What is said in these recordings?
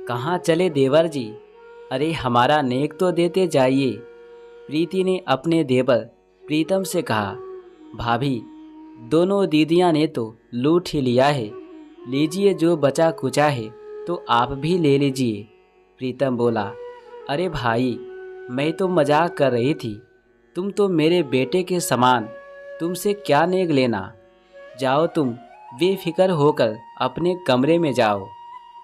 कहाँ चले देवर जी? अरे हमारा नेक तो देते जाइए। प्रीति ने अपने देवर प्रीतम से कहा। भाभी, दोनों दीदियाँ ने तो लूट ही लिया है, लीजिए जो बचा कुचा है तो आप भी ले लीजिए। प्रीतम बोला, अरे भाई, मैं तो मजाक कर रही थी, तुम तो मेरे बेटे के समान, तुमसे क्या नेक लेना। जाओ तुम बेफिक्र होकर अपने कमरे में जाओ,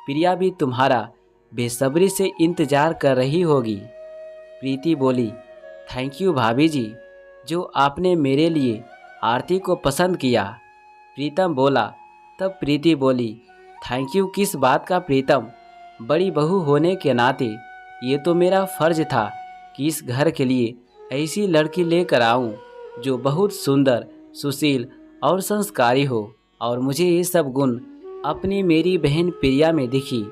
प्रिया भी तुम्हारा बेसब्री से इंतजार कर रही होगी। प्रीति बोली, थैंक यू भाभी जी, जो आपने मेरे लिए आरती को पसंद किया। प्रीतम बोला। तब प्रीति बोली, थैंक यू किस बात का प्रीतम, बड़ी बहू होने के नाते ये तो मेरा फर्ज था कि इस घर के लिए ऐसी लड़की लेकर आऊं जो बहुत सुंदर, सुशील और संस्कारी हो। और मुझे ये सब गुण अपनी मेरी बहन प्रिया में दिखी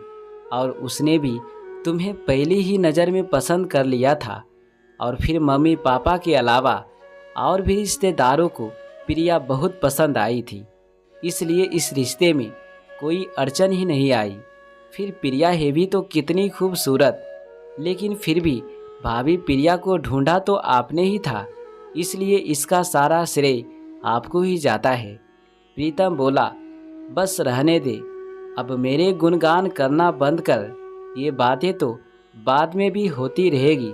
और उसने भी तुम्हें पहली ही नज़र में पसंद कर लिया था। और फिर मम्मी पापा के अलावा और भी रिश्तेदारों को प्रिया बहुत पसंद आई थी, इसलिए इस रिश्ते में कोई अड़चन ही नहीं आई। फिर प्रिया है भी तो कितनी खूबसूरत, लेकिन फिर भी भाभी प्रिया को ढूंढा तो आपने ही था, इसलिए इसका सारा श्रेय आपको ही जाता है। प्रीतम बोला, बस रहने दे, अब मेरे गुणगान करना बंद कर, ये बातें तो बाद में भी होती रहेगी।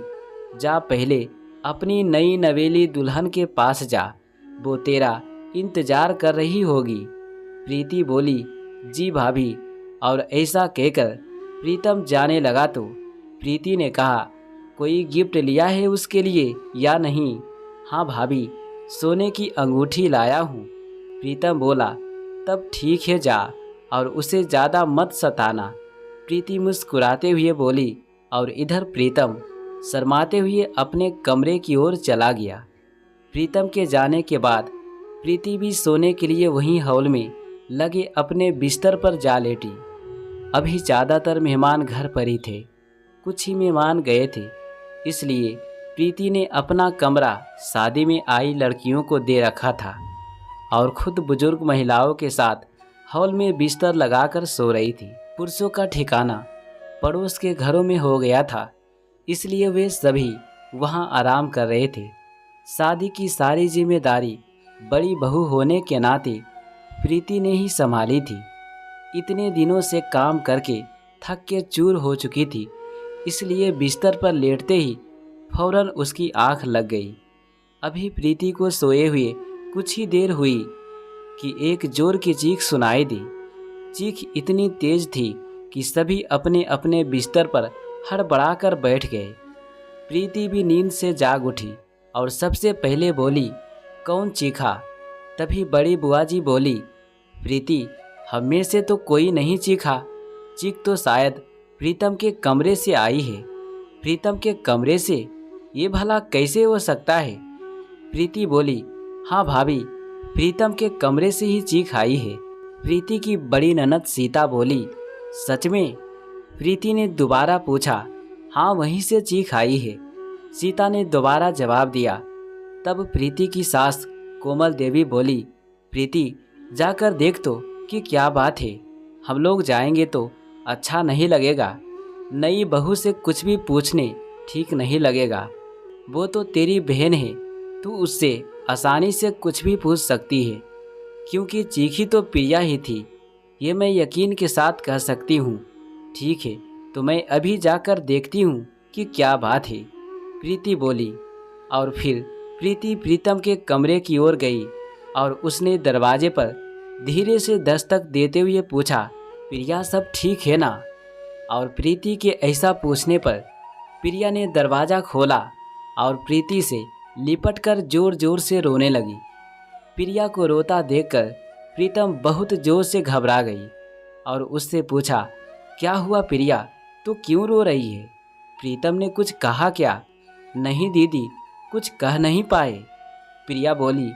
जा पहले अपनी नई नवेली दुल्हन के पास जा, वो तेरा इंतजार कर रही होगी। प्रीति बोली, जी भाभी। और ऐसा कहकर प्रीतम जाने लगा तो प्रीति ने कहा, कोई गिफ्ट लिया है उसके लिए या नहीं? हाँ भाभी, सोने की अंगूठी लाया हूँ। प्रीतम बोला, तब ठीक है, जा और उसे ज़्यादा मत सताना। प्रीति मुस्कुराते हुए बोली और इधर प्रीतम शर्माते हुए अपने कमरे की ओर चला गया। प्रीतम के जाने के बाद प्रीति भी सोने के लिए वहीं हॉल में लगे अपने बिस्तर पर जा लेटी। अभी ज़्यादातर मेहमान घर पर ही थे, कुछ ही मेहमान गए थे, इसलिए प्रीति ने अपना कमरा शादी में आई लड़कियों को दे रखा था और खुद बुजुर्ग महिलाओं के साथ हॉल में बिस्तर लगाकर सो रही थी। पुरुषों का ठिकाना पड़ोस के घरों में हो गया था, इसलिए वे सभी वहां आराम कर रहे थे। शादी की सारी जिम्मेदारी बड़ी बहू होने के नाते प्रीति ने ही संभाली थी। इतने दिनों से काम करके थक के चूर हो चुकी थी, इसलिए बिस्तर पर लेटते ही फौरन उसकी आंख लग गई। अभी प्रीति को सोए हुए कुछ ही देर हुई कि एक जोर की चीख सुनाई दी। चीख इतनी तेज थी कि सभी अपने अपने बिस्तर पर हड़बड़ाकर बैठ गए। प्रीति भी नींद से जाग उठी और सबसे पहले बोली, कौन चीखा? तभी बड़ी बुआ जी बोली, प्रीति, हम में से तो कोई नहीं चीखा, चीख तो शायद प्रीतम के कमरे से आई है। प्रीतम के कमरे से? ये भला कैसे हो सकता है? प्रीति बोली, हाँ भाभी, प्रीतम के कमरे से ही चीख आई है। प्रीति की बड़ी ननद सीता बोली, सच में? प्रीति ने दोबारा पूछा, हाँ वहीं से चीख आई है। सीता ने दोबारा जवाब दिया। तब प्रीति की सास कोमल देवी बोली, प्रीति, जाकर देख तो कि क्या बात है, हम लोग जाएंगे तो अच्छा नहीं लगेगा। नई बहू से कुछ भी पूछने ठीक नहीं लगेगा, वो तो तेरी बहन है, तू उससे आसानी से कुछ भी पूछ सकती है, क्योंकि चीखी तो प्रिया ही थी, ये मैं यकीन के साथ कह सकती हूँ। ठीक है, तो मैं अभी जाकर देखती हूँ कि क्या बात है, प्रीति बोली। और फिर प्रीति प्रीतम के कमरे की ओर गई और उसने दरवाजे पर धीरे से दस्तक देते हुए पूछा, प्रिया सब ठीक है ना? और प्रीति के ऐसा पूछने पर प्रिया ने दरवाज़ा खोला और प्रीति से लिपटकर जोर जोर से रोने लगी। प्रिया को रोता देखकर प्रीतम बहुत जोर से घबरा गई और उससे पूछा, क्या हुआ प्रिया, तू क्यों रो रही है? प्रीतम ने कुछ कहा क्या? नहीं दीदी, कुछ कह नहीं पाए। प्रिया बोली,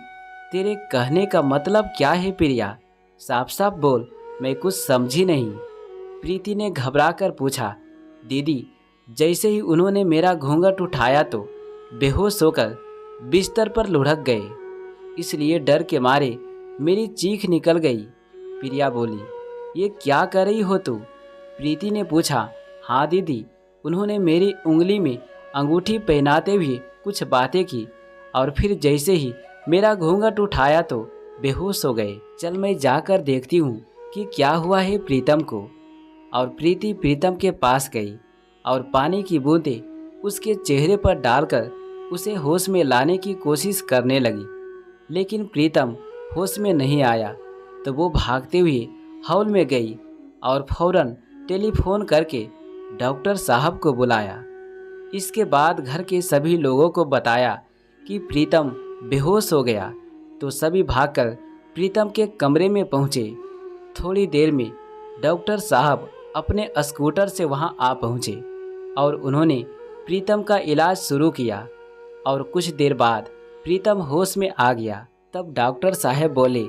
तेरे कहने का मतलब क्या है प्रिया, साफ साफ बोल, मैं कुछ समझी नहीं। प्रीति ने घबराकर पूछा, दीदी, जैसे ही उन्होंने मेरा घूंघट उठाया तो बेहोश होकर बिस्तर पर लुढ़क गए, इसलिए डर के मारे मेरी चीख निकल गई। प्रिया बोली, ये क्या कर रही हो तू? प्रीति ने पूछा। हाँ दीदी, उन्होंने मेरी उंगली में अंगूठी पहनाते हुए कुछ बातें की और फिर जैसे ही मेरा घूंघट उठाया तो बेहोश हो गए। चल मैं जाकर देखती हूँ कि क्या हुआ है प्रीतम को। और प्रीति प्रीतम के पास गई और पानी की बूंदें उसके चेहरे पर डालकर उसे होश में लाने की कोशिश करने लगी। लेकिन प्रीतम होश में नहीं आया तो वो भागते हुए हॉल में गई और फौरन टेलीफोन करके डॉक्टर साहब को बुलाया। इसके बाद घर के सभी लोगों को बताया कि प्रीतम बेहोश हो गया तो सभी भागकर प्रीतम के कमरे में पहुंचे। थोड़ी देर में डॉक्टर साहब अपने स्कूटर से वहां आ पहुंचे और उन्होंने प्रीतम का इलाज शुरू किया और कुछ देर बाद प्रीतम होश में आ गया। तब डॉक्टर साहब बोले,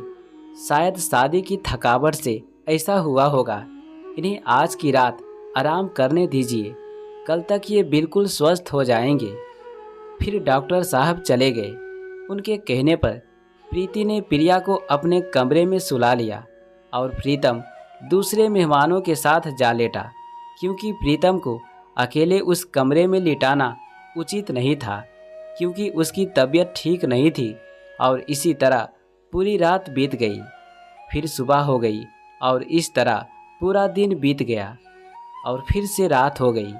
शायद शादी की थकावट से ऐसा हुआ होगा, इन्हें आज की रात आराम करने दीजिए, कल तक ये बिल्कुल स्वस्थ हो जाएंगे। फिर डॉक्टर साहब चले गए। उनके कहने पर प्रीति ने प्रिया को अपने कमरे में सुला लिया और प्रीतम दूसरे मेहमानों के साथ जा लेटा, क्योंकि प्रीतम को अकेले उस कमरे में लिटाना उचित नहीं था, क्योंकि उसकी तबीयत ठीक नहीं थी। और इसी तरह पूरी रात बीत गई। फिर सुबह हो गई और इस तरह पूरा दिन बीत गया और फिर से रात हो गई।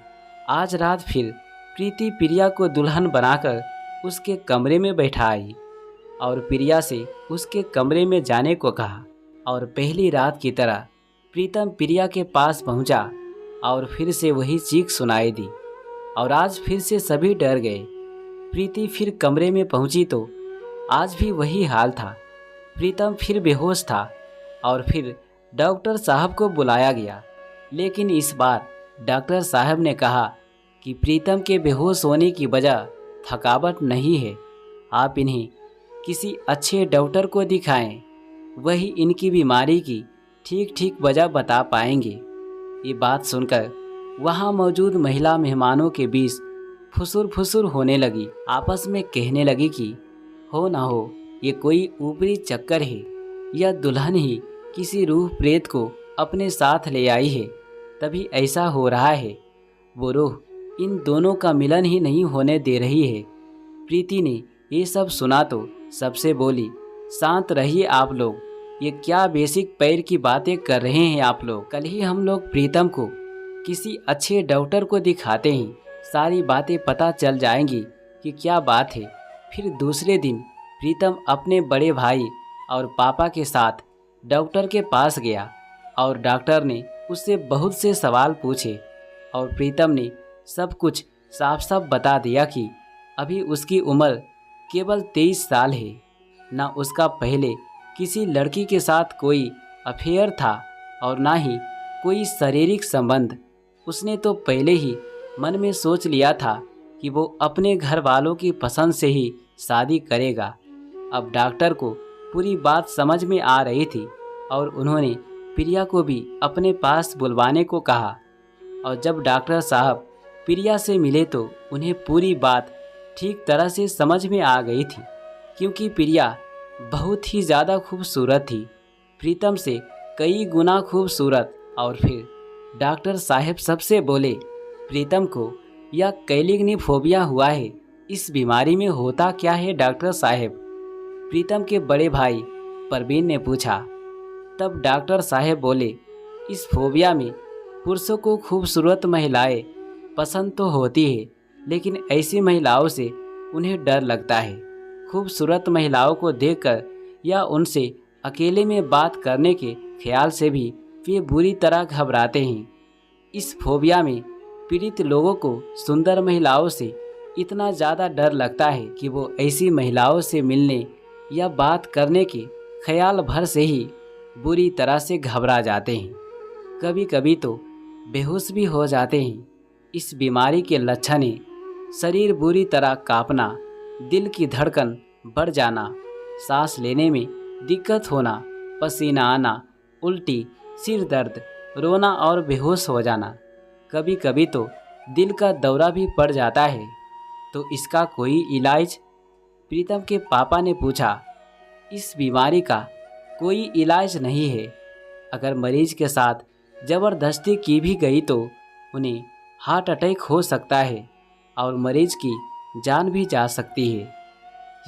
आज रात फिर प्रीति प्रिया को दुल्हन बनाकर उसके कमरे में बैठाई और प्रिया से उसके कमरे में जाने को कहा। और पहली रात की तरह प्रीतम प्रिया के पास पहुंचा और फिर से वही चीख सुनाई दी और आज फिर से सभी डर गए। प्रीति फिर कमरे में पहुंची तो आज भी वही हाल था। प्रीतम फिर बेहोश था और फिर डॉक्टर साहब को बुलाया गया, लेकिन इस बार डॉक्टर साहब ने कहा कि प्रीतम के बेहोश होने की वजह थकावट नहीं है, आप इन्हें किसी अच्छे डॉक्टर को दिखाएं, वही इनकी बीमारी की ठीक ठीक वजह बता पाएंगे। ये बात सुनकर वहाँ मौजूद महिला मेहमानों के बीच फुसुर फुसुर होने लगी। आपस में कहने लगी कि हो ना हो ये कोई ऊपरी चक्कर है या दुल्हन ही किसी रूह प्रेत को अपने साथ ले आई है, तभी ऐसा हो रहा है। वो रूह इन दोनों का मिलन ही नहीं होने दे रही है। प्रीति ने ये सब सुना तो सबसे बोली, शांत रहिए आप लोग, ये क्या बेसिक पैर की बातें कर रहे हैं आप लोग। कल ही हम लोग प्रीतम को किसी अच्छे डॉक्टर को दिखाते हैं, सारी बातें पता चल जाएंगी कि क्या बात है। फिर दूसरे दिन प्रीतम अपने बड़े भाई और पापा के साथ डॉक्टर के पास गया और डॉक्टर ने उससे बहुत से सवाल पूछे और प्रीतम ने सब कुछ साफ साफ बता दिया कि अभी उसकी उम्र केवल 23 साल है, ना उसका पहले किसी लड़की के साथ कोई अफेयर था और ना ही कोई शारीरिक संबंध। उसने तो पहले ही मन में सोच लिया था कि वो अपने घर वालों की पसंद से ही शादी करेगा। अब डॉक्टर को पूरी बात समझ में आ रही थी और उन्होंने प्रिया को भी अपने पास बुलवाने को कहा। और जब डॉक्टर साहब प्रिया से मिले तो उन्हें पूरी बात ठीक तरह से समझ में आ गई थी, क्योंकि प्रिया बहुत ही ज़्यादा खूबसूरत थी, प्रीतम से कई गुना खूबसूरत। और फिर डॉक्टर साहब सबसे बोले, प्रीतम को यह कैलिग्निफोबिया हुआ है, इस बीमारी में होता क्या है डॉक्टर साहब? प्रीतम के बड़े भाई परवीन ने पूछा। तब डॉक्टर साहब बोले, इस फोबिया में पुरुषों को खूबसूरत महिलाएं पसंद तो होती है, लेकिन ऐसी महिलाओं से उन्हें डर लगता है। खूबसूरत महिलाओं को देखकर या उनसे अकेले में बात करने के ख्याल से भी वे बुरी तरह घबराते हैं। इस फोबिया में पीड़ित लोगों को सुंदर महिलाओं से इतना ज़्यादा डर लगता है कि वो ऐसी महिलाओं से मिलने या बात करने के ख्याल भर से ही बुरी तरह से घबरा जाते हैं। कभी कभी तो बेहोश भी हो जाते हैं। इस बीमारी के लक्षण हैं शरीर बुरी तरह कांपना, दिल की धड़कन बढ़ जाना, सांस लेने में दिक्कत होना, पसीना आना, उल्टी, सिर दर्द, रोना और बेहोश हो जाना। कभी कभी तो दिल का दौरा भी पड़ जाता है। तो इसका कोई इलाज? प्रीतम के पापा ने पूछा। इस बीमारी का कोई इलाज नहीं है। अगर मरीज के साथ ज़बरदस्ती की भी गई तो उन्हें हार्ट अटैक हो सकता है और मरीज की जान भी जा सकती है।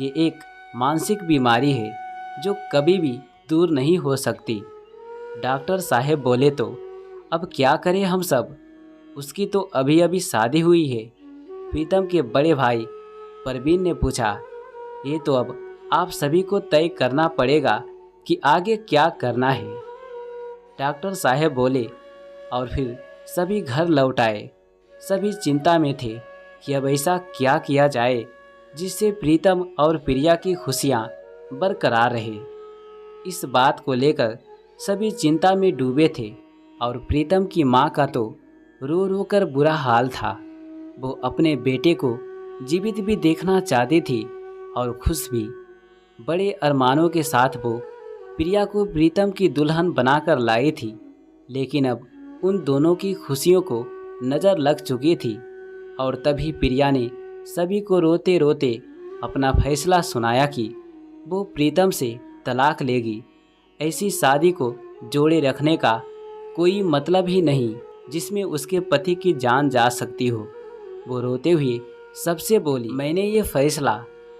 ये एक मानसिक बीमारी है जो कभी भी दूर नहीं हो सकती। डॉक्टर साहब बोले तो अब क्या करें हम सब, उसकी तो अभी अभी शादी हुई है। प्रीतम के बड़े भाई परवीन ने पूछा, ये तो अब आप सभी को तय करना पड़ेगा कि आगे क्या करना है। डॉक्टर साहब बोले और फिर सभी घर लौट आए। सभी चिंता में थे कि अब ऐसा क्या किया जाए जिससे प्रीतम और प्रिया की खुशियाँ बरकरार रहे। इस बात को लेकर सभी चिंता में डूबे थे और प्रीतम की माँ का तो रो रो कर बुरा हाल था। वो अपने बेटे को जीवित भी देखना चाहती थी और खुश भी। बड़े अरमानों के साथ वो प्रिया को प्रीतम की दुल्हन बनाकर लाई थी, लेकिन अब उन दोनों की खुशियों को नज़र लग चुकी थी और तभी प्रिया ने सभी को रोते रोते अपना फैसला सुनाया कि वो प्रीतम से तलाक लेगी। ऐसी शादी को जोड़े रखने का कोई मतलब ही नहीं जिसमें उसके पति की जान जा सकती हो। वो रोते हुए सबसे बोली, मैंने ये फैसला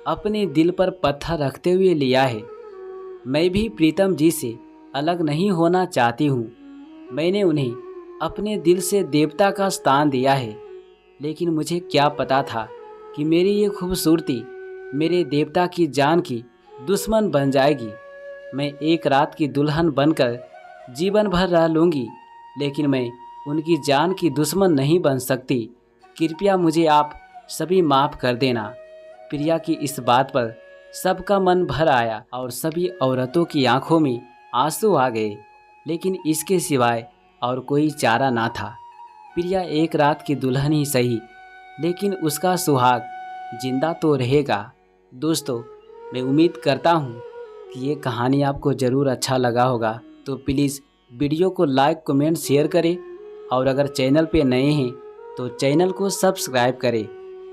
अपने दिल पर पत्थर रखते हुए लिया है। मैं भी प्रीतम जी से अलग नहीं होना चाहती हूँ। मैंने उन्हें अपने दिल से देवता का स्थान दिया है, लेकिन मुझे क्या पता था कि मेरी ये खूबसूरती मेरे देवता की जान की दुश्मन बन जाएगी। मैं एक रात की दुल्हन बनकर जीवन भर रह लूँगी, लेकिन मैं उनकी जान की दुश्मन नहीं बन सकती। कृपया मुझे आप सभी माफ़ कर देना। प्रिया की इस बात पर सबका मन भर आया और सभी औरतों की आंखों में आंसू आ गए, लेकिन इसके सिवाय और कोई चारा ना था। प्रिया एक रात की दुल्हन ही सही, लेकिन उसका सुहाग जिंदा तो रहेगा। दोस्तों, मैं उम्मीद करता हूँ कि ये कहानी आपको ज़रूर अच्छा लगा होगा, तो प्लीज़ वीडियो को लाइक कमेंट शेयर करें और अगर चैनल पे नए हैं तो चैनल को सब्सक्राइब करें।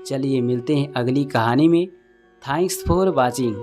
चलिए मिलते हैं अगली कहानी में। Thanks for watching.